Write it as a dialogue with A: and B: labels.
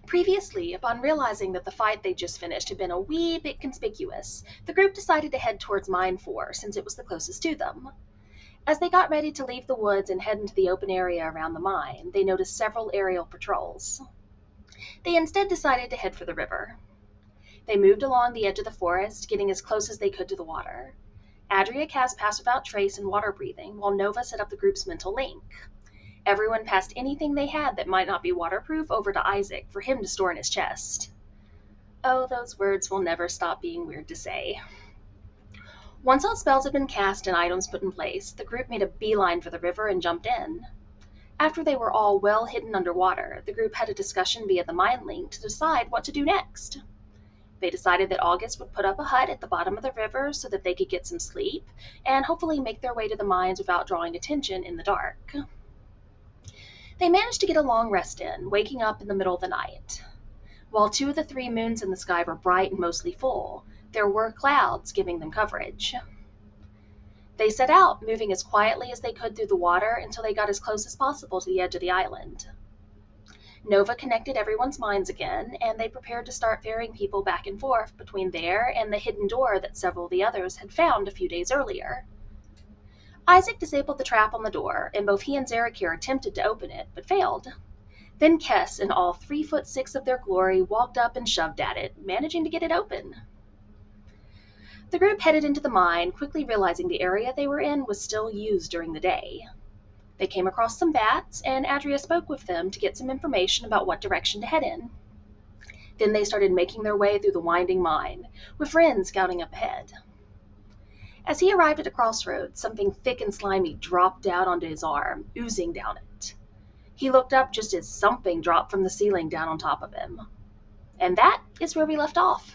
A: Previously, upon realizing that the fight they'd just finished had been a wee bit conspicuous, the group decided to head towards Mine 4 since it was the closest to them. As they got ready to leave the woods and head into the open area around the mine, they noticed several aerial patrols. They instead decided to head for the river. They moved along the edge of the forest, getting as close as they could to the water. Adria cast Pass Without Trace and water breathing, while Nova set up the group's mental link. Everyone passed anything they had that might not be waterproof over to Isaac for him to store in his chest. Oh, those words will never stop being weird to say. Once all spells had been cast and items put in place, the group made a beeline for the river and jumped in. After they were all well hidden underwater, the group had a discussion via the mind link to decide what to do next. They decided that August would put up a hut at the bottom of the river so that they could get some sleep, and hopefully make their way to the mines without drawing attention in the dark. They managed to get a long rest in, waking up in the middle of the night. While 2 of the 3 moons in the sky were bright and mostly full, there were clouds giving them coverage. They set out, moving as quietly as they could through the water until they got as close as possible to the edge of the island. Nova connected everyone's minds again, and they prepared to start ferrying people back and forth between there and the hidden door that several of the others had found a few days earlier. Isaac disabled the trap on the door, and both he and Zarakir attempted to open it, but failed. Then Kess, in all 3'6" of their glory, walked up and shoved at it, managing to get it open. The group headed into the mine, quickly realizing the area they were in was still used during the day. They came across some bats, and Adria spoke with them to get some information about what direction to head in. Then they started making their way through the winding mine, with Ren scouting up ahead. As he arrived at a crossroads, something thick and slimy dropped down onto his arm, oozing down it. He looked up just as something dropped from the ceiling down on top of him. And that is where we left off.